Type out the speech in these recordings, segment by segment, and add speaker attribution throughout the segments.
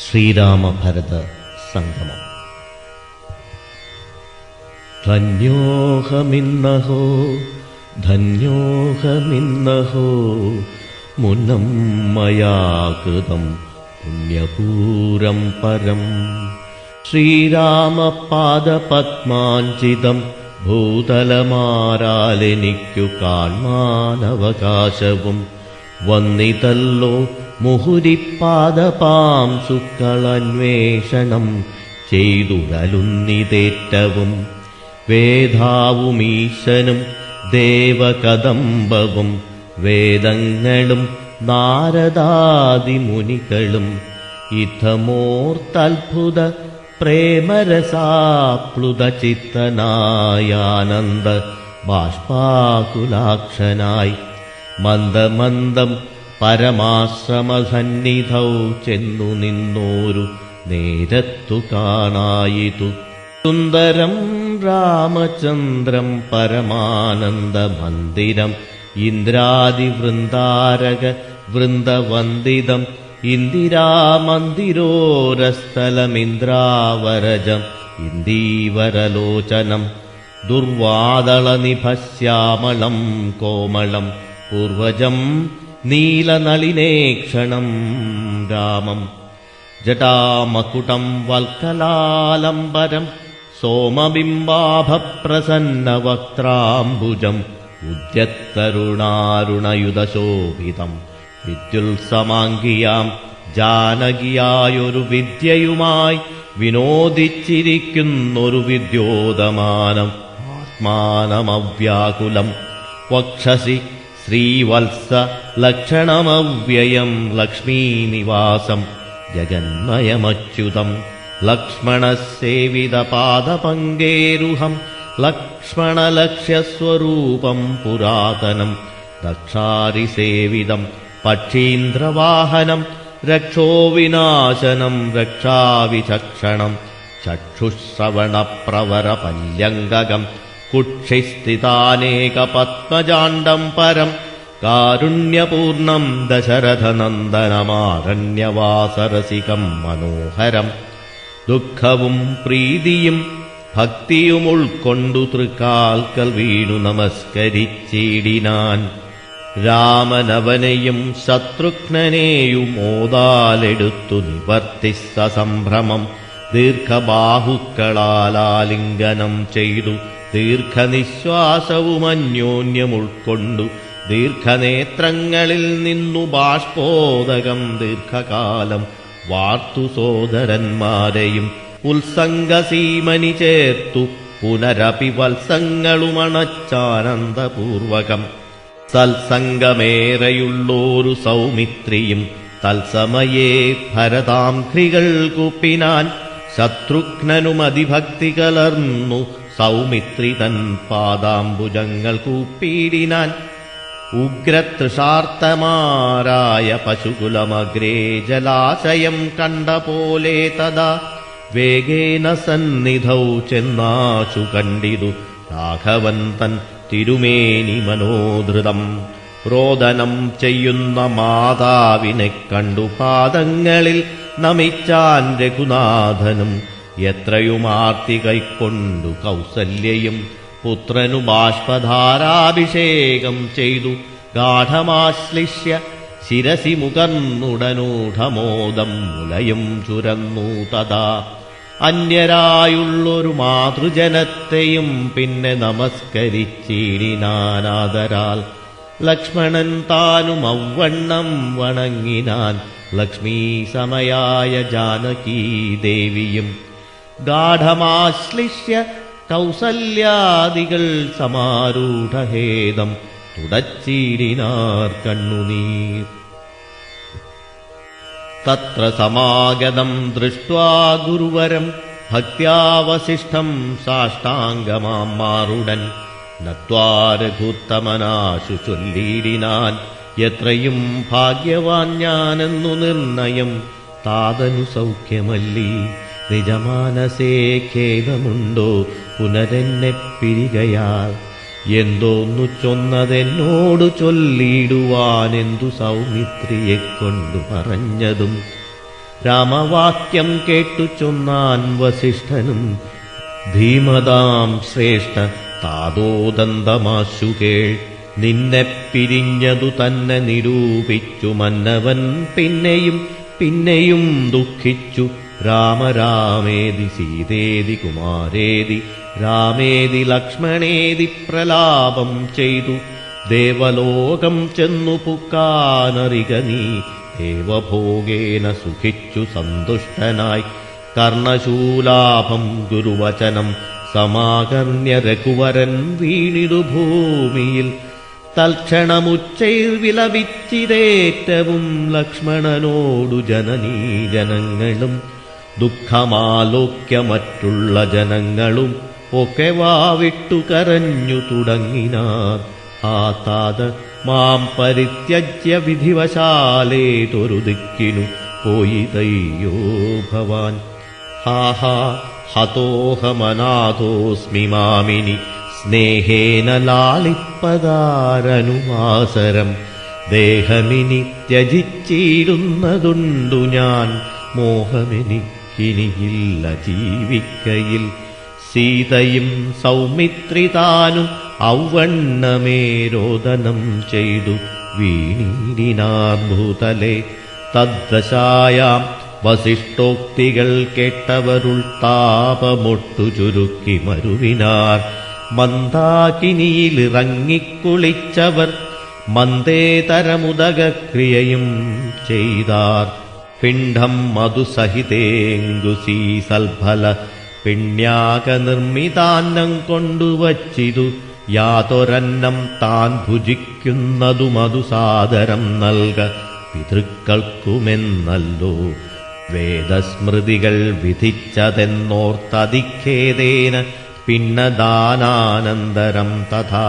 Speaker 1: ശ്രീരാമഭരത സംഗമം. ധന്യോഹമിന്നഹോ ധന്യോഹമിന്നഹോ മുനം മയാ കൃതം പുണ്യപൂരം പരം. ശ്രീരാമപാദപത്മാഞ്ജിതം ഭൂതലമാരാലെനിക്കു കാൺമാനവകാശവും വന്നിതല്ലോ മുഹുരിപ്പാദപാംസുക്കളന്വേഷണം ചെയ്തുടലുന്നിതേറ്റവും. വേദാവുമീശനും ദേവകദംബവും വേദങ്ങളും നാരദാദിമുനികളും ഇത്തമോർത്തത്ഭുത പ്രേമരസാപ്ലുതചിത്തനായാനന്ദ ബാഷ്പാകുലാക്ഷനായി മന്ദമന്ദം പരമാശ്രമസന്നിധൗ ചെന്നു നിന്നോരു നേരത്തു കാണായിതു. സുന്ദരം രാമചന്ദ്രം പരമാനന്ദമന്ദിരം ഇന്ദ്രാദിവൃന്ദാരക വൃന്ദവന്ദിതം. ഇന്ദിരാമന്ദിരോരസ്ഥലമിന്ദ്രാവരജം ഇന്ദീവരലോചനം. ദുർവാദളനിഭശ്യാമളം കോമളം പൂർവജം നീലനളിനേക്ഷണം രാമം. ജടാമകുടം വൽക്കലാലംബരം സോമബിംബാഭപ്രസന്നവക്ത്രാംബുജം ഉദ്യത്തരുണാരുണയുധശോഭിതം. വിദ്യുത്സമാംഗിയാം ജാനകിയായൊരു വിദ്യയുമായി വിനോദിച്ചിരിക്കുന്നൊരു വിദ്യോതമാനം ആത്മാനമവ്യാകുലം. വക്ഷസി ശ്രീവത്സ ലക്ഷണമവ്യയം ലക്ഷ്മീനിവാസം ജഗന്മയമച്യുതം. ലക്ഷ്മണസേവിതപാദപങ്കേരുഹം ലക്ഷ്മണലക്ഷ്യസ്വരൂപം പുരാതനം. ദക്ഷാരിസേവിതം പക്ഷീന്ദ്രവാഹനം രക്ഷോവിനാശനം രക്ഷാവിചക്ഷണം. ചക്ഷുശ്രവണപ്രവരപല്യംഗകം കുക്ഷിസ്ഥിതാനേകപത്മജാണ്ഡം പരം. കാരുണ്യപൂർണം ദശരഥനന്ദനമാരണ്യവാസരസികം മനോഹരം. ദുഃഖവും പ്രീതിയും ഭക്തിയും ഉൾക്കൊണ്ടു തൃക്കാൽക്കൽ വീണു നമസ്കരിച്ചിടിനാൻ. രാമനവനെയും ശത്രുഘ്നനെയും ഓതാലെടുത്തു നിവർത്തിച്ച സംഭ്രമം. ദീർഘബാഹുക്കളാലിംഗനം ചെയ്തു ദീർഘനിശ്വാസവും അന്യോന്യം ഉൾക്കൊണ്ടു ദീർഘനേത്രങ്ങളിൽ നിന്നു ബാഷ്പോദകം ദീർഘകാലം വാർത്തു സോദരന്മാരെയും ഉത്സംഗസീമനി ചേർത്തു പുനരപി വത്സങ്ങളുമണച്ചാനന്ദപൂർവകം. സത്സംഗമേറെയുള്ളോരു സൗമിത്രിയും തത്സമയേ ഭരതാംഘ്രികൾ കൂപ്പിനാൻ. ശത്രുഘ്നനുമതിഭക്തി കലർന്നു സൗമിത്രി തൻ പാദാംബുജങ്ങൾ കൂപ്പിയിടിനാൻ. ഉഗ്രതൃഷാർത്തമാരായ പശുകുലമഗ്രേ ജലാശയം കണ്ട പോലെ തഥാ വേഗേന സന്നിധൗ ചെന്നാശു കണ്ടിതു രാഘവൻ തൻ തിരുമേനി മനോധൃതം. രോദനം ചെയ്യുന്ന മാതാവിനെ കണ്ടു പാദങ്ങളിൽ നമിച്ചാൻ രഘുനാഥനും. എത്രയുമാർത്തി കൈക്കൊണ്ടു കൗസല്യയും പുത്രനു ബാഷ്പധാരാഭിഷേകം ചെയ്തു ഗാഠമാശ്ലിഷ്യ ശിരസി മുകർന്നുടനൂഢമോദം മുലയും ചുരന്നു തഥാ. അന്യരായുള്ളൊരു മാതൃജനത്തെയും പിന്നെ നമസ്കരിച്ചിടിനാനാദരാൽ. ലക്ഷ്മണൻ താനും ഔവണ്ണം വണങ്ങിനാൻ ലക്ഷ്മീ സമയായ ജാനകീദേവിയും. ഗാഠമാശ്ലിഷ്യ കൗസല്യാദികൾ സമാരൂഢഹേദം തുടച്ചിടിനാർ കണ്ണുനീർ. തത്ര സമാഗതം ദൃഷ്ട്വാ ഗുരുവരം ഭക്ത്യാവസിഷ്ഠം സാഷ്ടാംഗമാറുടൻ നത്വാ രഘുത്തമനാശു ചൊല്ലിടിനാൻ. എത്രയും ഭാഗ്യവാൻ ഞാനെന്നു നിർണയം താതനു സൗഖ്യമല്ലീ. നിജമാനസേ ഖേദമുണ്ടോ പുനരെന്നെ പിരികയാൽ. എന്തോന്നു ചൊന്നതെന്നോടു ചൊല്ലിടുവാനെന്തു സൗമിത്രിയെക്കൊണ്ടു പറഞ്ഞതും. രാമവാക്യം കേട്ടു ചൊന്നാൻ വസിഷ്ഠനും, ധീമതാം ശ്രേഷ്ഠ താതോദന്തമാശു കേൾ. നിന്നെ പിരിഞ്ഞതു തന്നെ നിരൂപിച്ചു മന്നവൻ പിന്നെയും പിന്നെയും ദുഃഖിച്ചു. രാമരാമേതി സീതേതി കുമാരേതി രാമേതി ലക്ഷ്മണേതി പ്രലാപം ചെയ്തു. ദേവലോകം ചെന്നു പുക്കാനറിക നീ, ദേവഭോഗേന സുഖിച്ചു സന്തുഷ്ടനായി. കർണശൂലാഭം ഗുരുവചനം സമാകർണ്യ രഘുവരൻ വീണിതു ഭൂമിയിൽ. തൽക്ഷണമുച്ചൈർ വിലപിച്ചിതേറ്റവും ലക്ഷ്മണനോടു ജനനീ ജനങ്ങളും. ദുഃഖമാലോക്യ മറ്റുള്ള ജനങ്ങളും ഒക്കെ വാവിട്ടു കരഞ്ഞു തുടങ്ങിനാർ. ആ താത മാം പരിത്യജ്യ വിധിവശാലേതൊരു ദിക്കിനു പോയിതയ്യോ ഭവാൻ. ഹാഹാ ഹതോഹമനാഥോസ്മി മാമിനി സ്നേഹേന ലാളിപ്പതാരനുവാസരം. ദേഹമിനി ത്യജിച്ചിടുന്നതുണ്ടു ഞാൻ, മോഹമെനിക്കിനിയില്ല ജീവിക്കയിൽ. സീതയും സൗമിത്രിതാനും ഔവണ്ണമേ രോദനം ചെയ്തു വീണിടിനാർ ഭൂതലെ. തദ്ദശായാം വസിഷ്ഠോക്തികൾ കേട്ടവരുൾ താപമൊട്ടു ചുരുക്കി മരുവിനാർ. മന്ദാകിനിയിലിറങ്ങിക്കുളിച്ചവർ മന്ദേതരമുദകക്രിയയും ചെയ്താർ. പിണ്ഡം മധുസഹിതേങ്കുശീസൽഫല പിണ്യാകനിർമ്മിതാന്നം കൊണ്ടുവച്ചിതു. യാതൊരന്നം താൻ ഭുജിക്കുന്നതു മധുസാദരം നൽക പിതൃക്കൾക്കുമെന്നല്ലോ വേദസ്മൃതികൾ വിധിച്ചതെന്നോർത്തതിഖേദേന. പിന്നദാനാനന്തരം തഥാ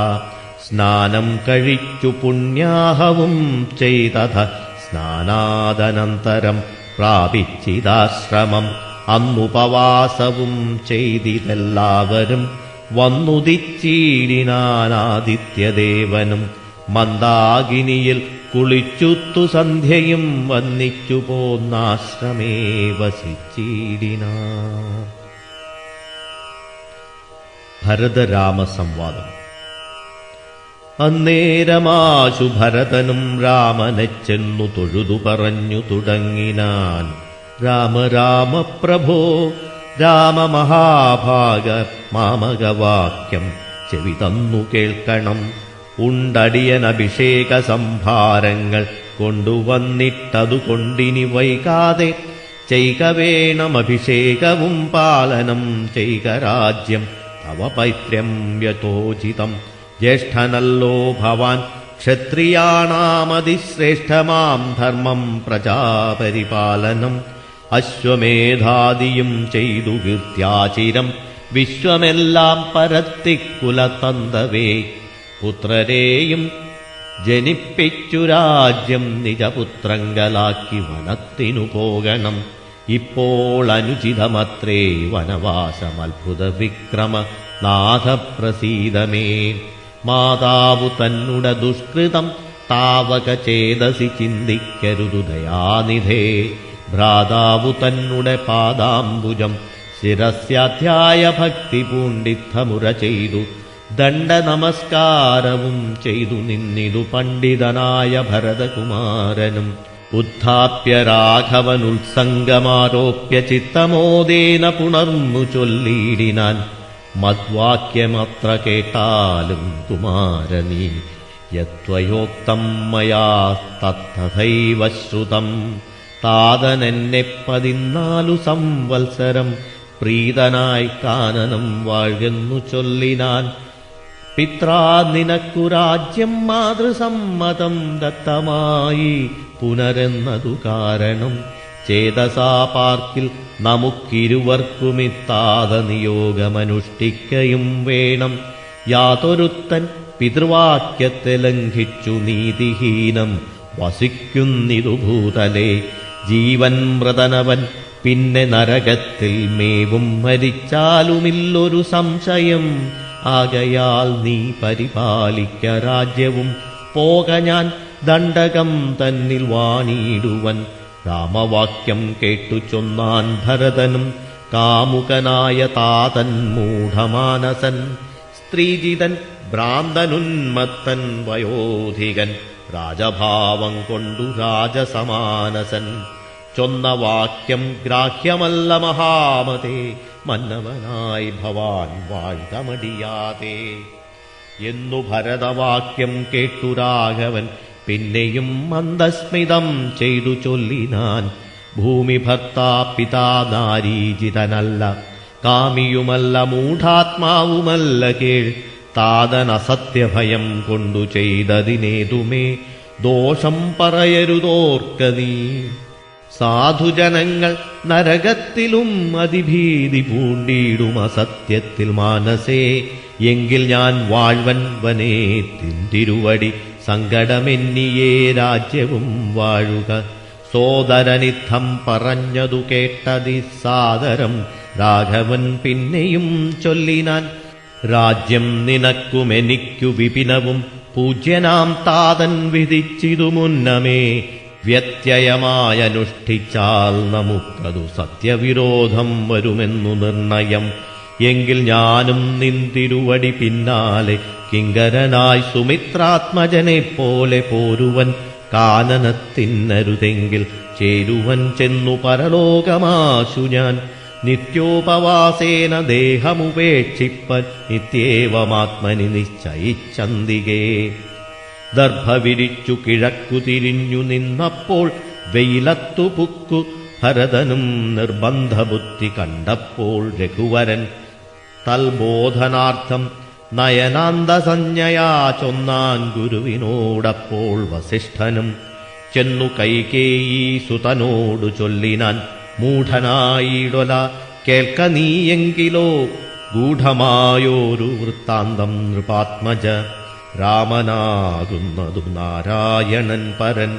Speaker 1: സ്നാനം കഴിച്ചു പുണ്യാഹവും ചെയ്തഥ. സ്നാനാദനന്തരം പ്രാപിച്ചിതാശ്രമം. അന്നുപവാസവും ചെയ്തിതെല്ലാവരും വന്നുദിച്ചീടിനാനാദിത്യദേവനും. മന്ദാകിനിയിൽ കുളിച്ചുത്തു സന്ധ്യയും വന്നിച്ചു പോന്നാശ്രമേ വസിച്ചീടിനാർ. ഭരതരാമസംവാദം. അന്നേരമാശു ഭരതനും രാമനെ ചെന്നു തൊഴുതു പറഞ്ഞു തുടങ്ങിനാൻ. രാമ രാമ പ്രഭോ, രാമമഹാഭാഗ മാമകവാക്യം ചെവി തന്നു കേൾക്കണം. ഉണ്ടടിയനഭിഷേക സംഭാരങ്ങൾ കൊണ്ടുവന്നിട്ടതുകൊണ്ടിനി വൈകാതെ ചെയ്ക വേണമഭിഷേകവും പാലനം ചെയ്ക രാജ്യം. തവ പൈത്ര്യം യഥോചിതം. ജ്യേഷ്ഠനല്ലോ ഭവാൻ, ക്ഷത്രിയാണാമതിശ്രേഷ്ഠമാം ധർമ്മം പ്രജാപരിപാലനം. അശ്വമേധാദിയും ചെയ്തു കീർത്യാചിരം വിശ്വമെല്ലാം പരത്തിക്കുലതന്തവേ. പുത്രരെയും ജനിപ്പിച്ചു രാജ്യം നിജപുത്രങ്കലാക്കി വനത്തിനു പോകണം. ഇപ്പോൾ അനുചിതമത്രേ വനവാസമത്ഭുത വിക്രമ നാഥപ്രസീദമേ. മാതാവു തന്നുട ദുഷ്കൃതം താവക ചേതസി ചിന്തിക്കരുതു ദയാനിധേ. ഭ്രാതാവു തന്നുടെ പാദാംബുജം ശിരസ്യാധ്യായ ഭക്തി പൂണ്ടിത്തമുര ചെയ്തു. ദണ്ഡ നമസ്കാരവും ചെയ്തു നിന്നിതു പണ്ഡിതനായ ഭരതകുമാരനും. ഉത്ഥാപ്യ രാഘവനുത്സംഗമാരോപ്യ ചിത്തമോദേന പുണർന്നു ചൊല്ലിയിടിനാൻ. മദ്വാക്യമത്ര കേട്ടാലും കുമാരനീ, യത്വയോക്തം മയാ തത്തഥൈവ ശ്രുതം. താതനെന്നെ 14 സംവത്സരം പ്രീതനായി കാനനം വാഴെന്നു ചൊല്ലിനാൻ. പിത്രാ നിനക്കു രാജ്യം മാതൃസമ്മതം ദത്തമായി പുനരെന്നതു കാരണം. ചേതസാ പാർക്കിൽ നമുക്കിരുവർക്കുമിത്താത നിയോഗമനുഷ്ഠിക്കയും വേണം. യാതൊരുത്തൻ പിതൃവാക്യത്തെ ലംഘിച്ചു നീതിഹീനം വസിക്കുന്നിതു ഭൂതലേ. ജീവൻ മൃതനവൻ പിന്നെ നരകത്തിൽ മേവും, മരിച്ചാലുമില്ലൊരു സംശയം. ആകയാൽ നീ പരിപാലിക്ക രാജ്യവും. പോക ഞാൻ ദണ്ഡകം തന്നിൽ വാണിടുവൻ. രാമവാക്യം കേട്ടു ചൊന്നാൻ ഭരതനും കാമുകനായ താതൻ മൂഢമാനസൻ. സ്ത്രീജിതൻ ഭ്രാന്തനുന്മത്തൻ വയോധികൻ രാജഭാവം കൊണ്ടു രാജസമാനസൻ. ചൊന്ന വാക്യം ഗ്രാഹ്യമല്ല മഹാമതേ, മന്നവനായി ഭവാൻ വാഴ്തമടിയാതെ എന്നു ഭരതവാക്യം കേട്ടു രാഘവൻ പിന്നെയും മന്ദസ്മിതം ചെയ്തു ചൊല്ലിനാൻ. ഭൂമി ഭർത്താ പിതാ നാരീജിതനല്ല, കാമിയുമല്ല മൂഢാത്മാവുമല്ല കേൾ. താതനസത്യഭയം കൊണ്ടു ചെയ്തതിനേതുമേ ദോഷം പറയരുതോർക്ക നീ. സാധുജനങ്ങൾ നരകത്തിലും അതിഭീതി പൂണ്ടിയിടും അസത്യത്തിൽ മാനസേ. എങ്കിൽ ഞാൻ വാഴ്വൻ വനേ തിരുവടി സങ്കടമെന്നിയേ രാജ്യവും വാഴുക. സോദരനിത്തം പറഞ്ഞതു കേട്ടതി സാദരം രാഘവൻ പിന്നെയും ചൊല്ലിനാൻ. രാജ്യം നിനക്കുമെനിക്കു വിപിനവും പൂജ്യനാം താതൻ വിധിച്ചിതു മുന്നമേ. വ്യത്യയമായനുഷ്ഠിച്ചാൽ നമുക്കതു സത്യവിരോധം വരുമെന്നു നിർണയം. എങ്കിൽ ഞാനും നിന്തിരുവടി പിന്നാലെ കിങ്കരനായി സുമിത്രാത്മജനെപ്പോലെ പോരുവൻ. കാനനത്തിനരുതെങ്കിൽ ചേരുവൻ ചെന്നു പരലോകമാശു ഞാൻ. നിത്യോപവാസേന ദേഹമുപേക്ഷിപ്പൻ നിത്യേവമാത്മനി നിശ്ചയിച്ചന്തികേ. ദർഭ വിരിച്ചു കിഴക്കു തിരിഞ്ഞു നിന്നപ്പോൾ വെയിലത്തു പുക്കു ഭരതനും നിർബന്ധബുദ്ധി കണ്ടപ്പോൾ രഘുവരൻ. തൽബോധനാർത്ഥം നയനാന്തസഞ്ജയാ ചൊന്നാൻ ഗുരുവിനോടപ്പോൾ വസിഷ്ഠനും. ചെന്നു കൈകേയീ സുതനോടു ചൊല്ലിനാൻ. മൂഢനായിടൊല കേൾക്ക നീയെങ്കിലോ ഗൂഢമായോരു വൃത്താന്തം നൃപാത്മജ. രാമനാകുന്നതു നാരായണൻ പരൻ,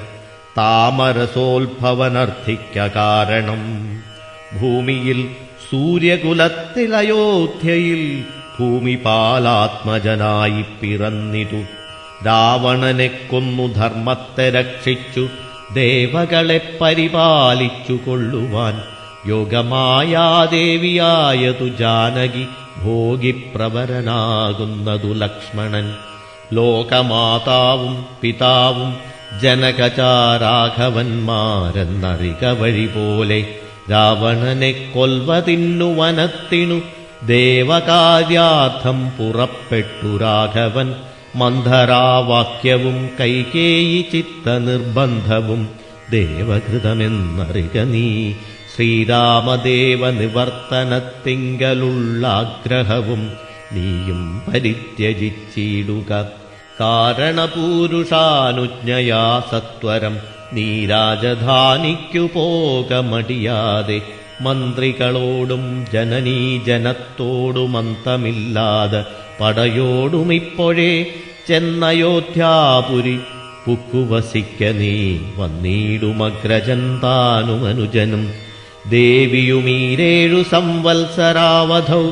Speaker 1: താമരസോത്ഭവനർത്ഥിക്ക കാരണം. ഭൂമിയിൽ സൂര്യകുലത്തിൽ അയോധ്യയിൽ ഭൂമിപാലാത്മജനായി പിറന്നിതു. രാവണനെ കൊന്നു ധർമ്മത്തെ രക്ഷിച്ചു ദേവകളെ പരിപാലിച്ചു കൊള്ളുവാൻ. യോഗമായാദേവിയായതു ജാനകി, ഭോഗിപ്രവരനാകുന്നതു ലക്ഷ്മണൻ. ലോകമാതാവും പിതാവും ജനകചാരാഘവന്മാരെന്നറിക വഴി പോലെ. രാവണനെ കൊൽവതിന്നു വനത്തിനു ദേവകാര്യാർത്ഥം പുറപ്പെട്ടു രാഘവൻ. മന്ധരാവാക്യവും കൈകേയി ചിത്തനിർബന്ധവും ദേവകൃതമെന്നറിക നീ. ശ്രീരാമദേവ നിവർത്തനത്തിങ്കലുള്ളാഗ്രഹവും നീയും പരിത്യജിച്ചിടുക. കാരണപൂരുഷാനുജ്ഞയാ സത്വരം നീ രാജധാനിക്കു പോകമടിയാതെ. മന്ത്രികളോടും ജനനീജനത്തോടുമന്തമില്ലാതെ പടയോടുമിപ്പോഴേ ചെന്നയോധ്യാപുരി പുക്കുവസിക്ക നീ. വന്നിടുമഗ്രജൻ താനുമനുജനും ദേവിയുമീരേഴു സംവത്സരാവധൗ.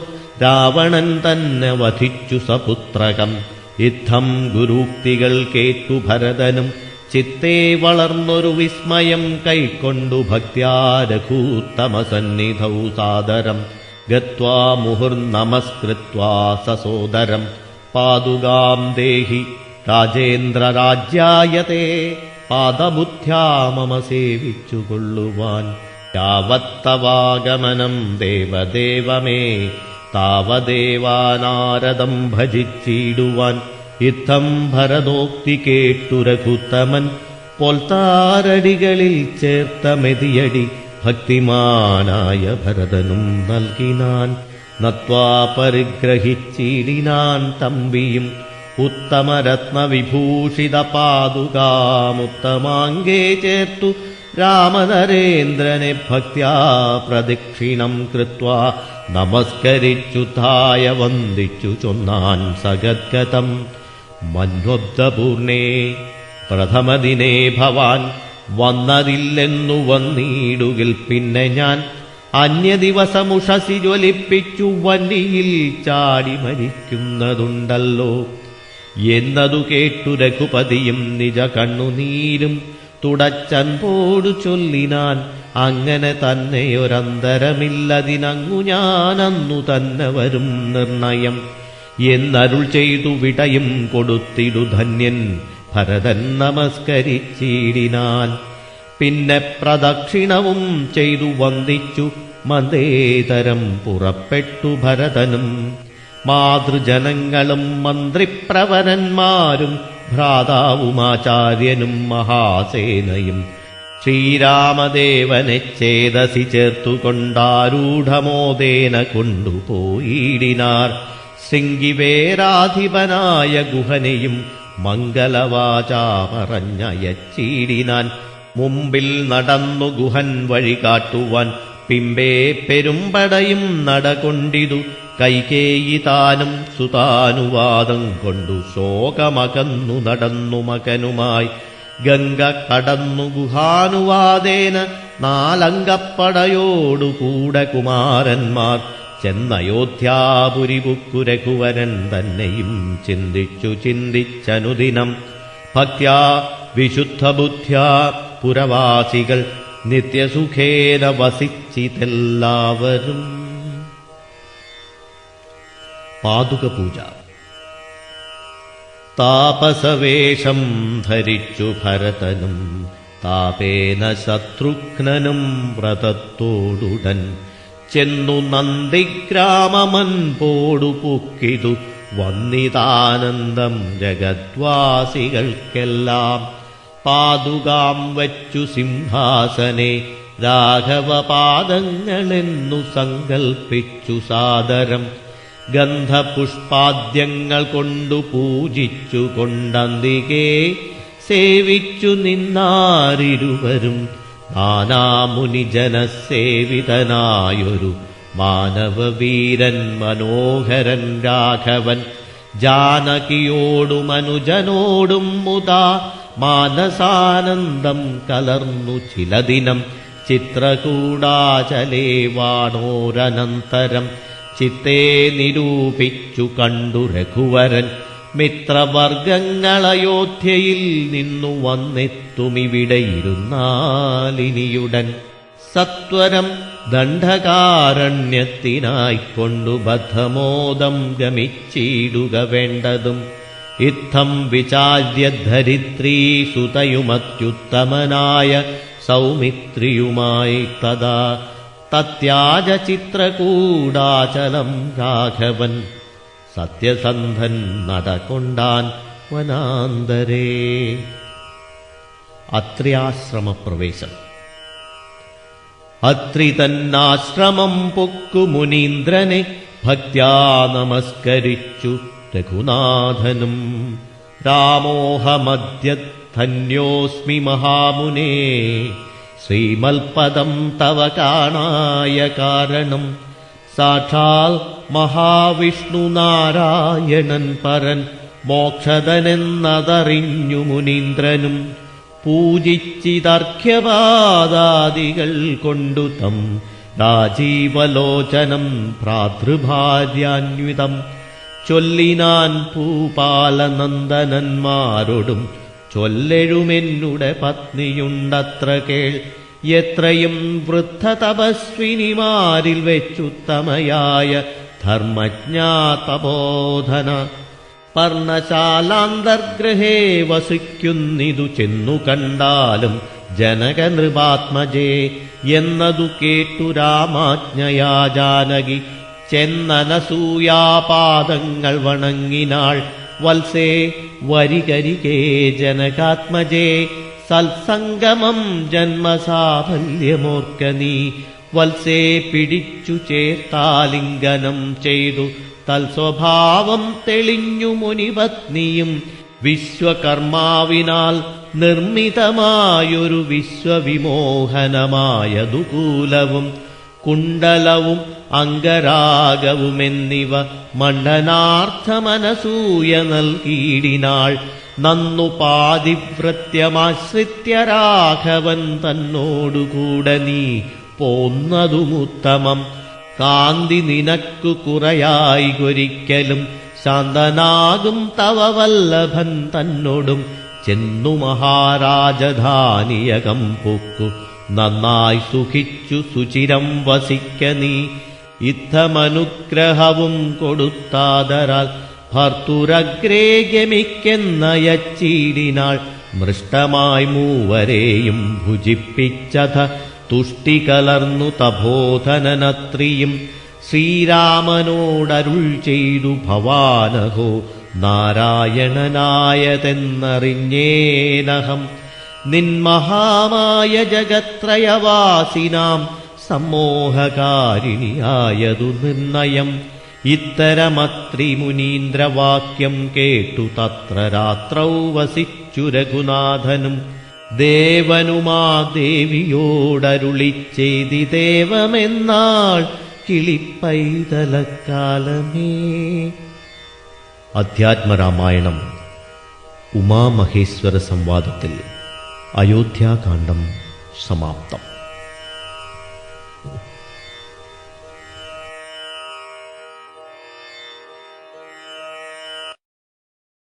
Speaker 1: രാവണൻ തന്നെ വധിച്ചു സപുത്രകം. യുദ്ധം ഗുരൂക്തികൾ കേട്ടു ഭരതനും ചിത്തേ വളർന്നൊരു വിസ്മയം കൈക്കൊണ്ടു ഭക്ത്യാ രഘൂത്തമസന്നിധൗ സാദരം. ഗത്വാ മുഹുർനമസ്കൃത്വാ സസോദരം പാദുകാം ദേഹി രാജേന്ദ്രരാജ്യായതേ. പാദബുദ്ധ്യാ മമ സേവിച്ചുകൊള്ളുവാൻ. യാവത്തവാഗമനം ദേവദേവമേ താവദേവാനാരദം ഭജിച്ചിടുവാൻ. യുദ്ധം ഭരതോക്തി കേട്ടു രഘുത്തമൻ പൊൽത്താരടികളിൽ ചേർത്ത മെതിയടി ഭക്തിമാനായ ഭരതനും നൽകിനാൻ. നത്വാ പരിഗ്രഹിച്ചിടിനാൻ തമ്പിയും ഉത്തമരത്നവിഭൂഷിത പാദുകാമുത്തമാംഗേ ചേർത്തു. രാമനരേന്ദ്രനെ ഭക്ത്യാ പ്രദക്ഷിണം കൃത്വാ നമസ്കരിച്ചുദ്ധായ വന്ദിച്ചു ചൊന്നാൻ സഗദ്ഗതം. മന്വബ്ദപൂർണേ പ്രഥമദിനേ ഭവാൻ വന്നതില്ലെന്നു വന്നിടുകിൽ പിന്നെ ഞാൻ. അന്യദിവസമുഷസി ജ്വലിപ്പിച്ചു വണ്ടിയിൽ ചാടി മരിക്കുന്നതുണ്ടല്ലോ എന്നതു കേട്ടു രഘുപതിയും നിജ കണ്ണുനീരും തുടച്ചൻപോടു ചൊല്ലിനാൻ, അങ്ങനെ തന്നെയൊരന്തരമില്ലതിനങ്ങു ഞാനന്നു തന്നെ വരും നിർണയം എന്നരുൾ ചെയ്തു വിടയും കൊടുത്തിടു ധന്യൻ ഭരതൻ നമസ്കരിച്ചിടിനാൻ. പിന്നെ പ്രദക്ഷിണവും ചെയ്തു വന്ദിച്ചു മന്ദേതരം പുറപ്പെട്ടു ഭരതനും. മാതൃജനങ്ങളും മന്ത്രിപ്രവരന്മാരും ഭ്രാതാവുമാചാര്യനും മഹാസേനയും ശ്രീരാമദേവനെ ചേതസി ചേർത്തുകൊണ്ടാരൂഢമോദേന കൊണ്ടുപോയിടിനാർ. ശൃംഗിവേരാധിപനായ ഗുഹനെയും മംഗലവാചാ പറഞ്ഞയച്ചിടിനാൻ. മുമ്പിൽ നടന്നു ഗുഹൻ വഴി കാട്ടുവാൻ പിമ്പേ പെരുമ്പടയും നടകൊണ്ടിതു. കൈകേയി താനും സുതാനുവാദം കൊണ്ടു ശോകമകന്നു നടന്നു മകനുമായി. ഗംഗ കടന്നു ഗുഹാനുവാദേന നാലംഗപ്പടയോടുകൂടെ കുമാരന്മാർ ചെന്നയോധ്യാപുരി പുക്കു. രഘുവരൻ തന്നെയും ചിന്തിച്ചനുദിനം ഭക്ത്യാ വിശുദ്ധബുദ്ധ്യാ പുരവാസികൾ നിത്യസുഖേന വസിച്ചിതെല്ലാവരും. പാദുകപൂജ. താപസവേഷം ധരിച്ചു ഭരതനും താപേന ശത്രുഘ്നനും വ്രതത്തോടുടൻ ചെന്നു നന്ദിഗ്രാമമൻപോടു പൊക്കിതു വന്നിതാനന്ദം ജഗദ്വാസികൾക്കെല്ലാം. പാദുകാം വച്ചു സിംഹാസനെ രാഘവപാദങ്ങളെന്നു സങ്കൽപ്പിച്ചു സാദരം. ഗന്ധപുഷ്പാദ്യങ്ങൾ കൊണ്ടു പൂജിച്ചു കൊണ്ടന്തികെ സേവിച്ചു നിന്നാരിരുവരും. നാനാമുനിജനസേവിതനായൊരു മാനവവീരൻ മനോഹരൻ രാഘവൻ. ജാനകിയോടും അനുജനോടും മുതാ മാനസാനന്ദം കലർന്നു ചിലദിനം. ചിത്രകൂടാചലേ വാണോരനന്തരം ചിത്തേ നിരൂപിച്ചു കണ്ടു രഘുവരൻ. മിത്രവർഗങ്ങളയോധ്യയിൽ നിന്നു വന്നെത്തുമിവിടെയിരുന്നാലിനിയുടൻ. സത്വരം ദണ്ഡകാരണ്യത്തിനായിക്കൊണ്ടു ബദ്ധമോദം ഗമിച്ചിടുക വേണ്ടതും. ഇത്തം വിചാര്യ ധരിത്രീ സുതയുമത്യുത്തമനായ സൗമിത്രിയുമായി തഥാ തത്യാജ ചിത്രകൂടാചലം രാഘവൻ. സത്യസന്ധൻ നടകൊണ്ടാൻ വനാന്തരേ. അത്രിയാശ്രമപ്രവേശം. അത്രി തന്നാശ്രമം പൊക്കു മുനീന്ദ്രനെ ഭക്ത്യാ നമസ്കരിച്ചു രഘുനാഥനും. രാമോഹമദ്യ ധന്യോസ്മി മഹാമുനേ, ശ്രീമൽപദം തവ കാണായ കാരണം. സാക്ഷാൽ മഹാവിഷ്ണു നാരായണൻ പരൻ മോക്ഷദനെന്നതറിഞ്ഞു മുനീന്ദ്രനും. പൂജിച്ചിതർഘ്യപാദാദികൾ കൊണ്ടു തം രാജീവലോചനം ഭ്രാതൃഭാര്യാന്വിതം. ചൊല്ലിനാൻ ഭൂപാലനന്ദനന്മാരോടും ചൊല്ലെഴുമെന്നുടെ പത്നിയുണ്ടത്ര കേൾ. എത്രയും വൃദ്ധ തപസ്വിനിമാരിൽ വെച്ചുത്തമയായ ധർമ്മജ്ഞാ തപോധന. പർണശാലാന്തർഗൃഹേ വസിക്കുന്നിതു ചെന്നു കണ്ടാലും ജനകനൃപാത്മജേ എന്നതു കേട്ടു രാമാജ്ഞയാ ജാനകി ചെന്നനസൂയാപാദങ്ങൾ വണങ്ങിനാൾ. വത്സേ വരികരികേ ജനകാത്മജേ, സത്സംഗമം ജന്മസാഫല്യമോർക്ക നീ. വത്സേ പിടിച്ചു ചേർത്താലിംഗനം ചെയ്തു തൽസ്വഭാവം തെളിഞ്ഞു മുനിപത്നിയും. വിശ്വകർമാവിനാൽ നിർമ്മിതമായൊരു വിശ്വവിമോഹനമായതു കൂലവും കുണ്ടലവും അംഗരാഗവുമെന്നിവ മണ്ഡനാർത്ഥമനസൂയ നൽകിയിടിനാൾ. നന്നു പാതിവ്രത്യമാശ്രിത്യ രാഘവൻ തന്നോടുകൂടെ നീ പോന്നതുമുത്തമം. കാന്തി നിനക്കു കുറയായികൊരിക്കലും ശാന്തനാകും തവ വല്ലഭൻ തന്നോടും ചെന്നു മഹാരാജധാനിയകം പൊക്കു നന്നായി സുഖിച്ചു സുചിരം വസിക്ക നീ. യുദ്ധമനുഗ്രഹവും കൊടുത്താദരാൽ ഭർത്തുരഗ്രേ ഗമിക്കെന്നയച്ചീടിനാൾ. മൃഷ്ടമായി മൂവരെയും ഭുജിപ്പിച്ചഥ തുഷ്ടി കലർന്നു തപോധനനത്രിയും. ശ്രീരാമനോടരുൾ ചെയ്തു ഭവാനഹോ നാരായണനായതെന്നറിഞ്ഞേനഹം. നിന്മഹാമായ ജഗത്രയവാസിനാം സമ്മോഹകാരിണിയായതു നിർണയം. ഇത്തരമത്രി മുനീന്ദ്രവാക്യം കേട്ടു തത്ര രാത്രൗ വസിച്ചു രഘുനാഥനും. ദേവനുമാ ദേവിയോടരുളിച്ചെയ്തിദേവമെന്നാൾ കിളിപ്പൈതലക്കാലമേ. അധ്യാത്മരാമായണം ഉമാമഹേശ്വര സംവാദത്തിൽ അയോധ്യാകാന്ഡം സമാപ്തം.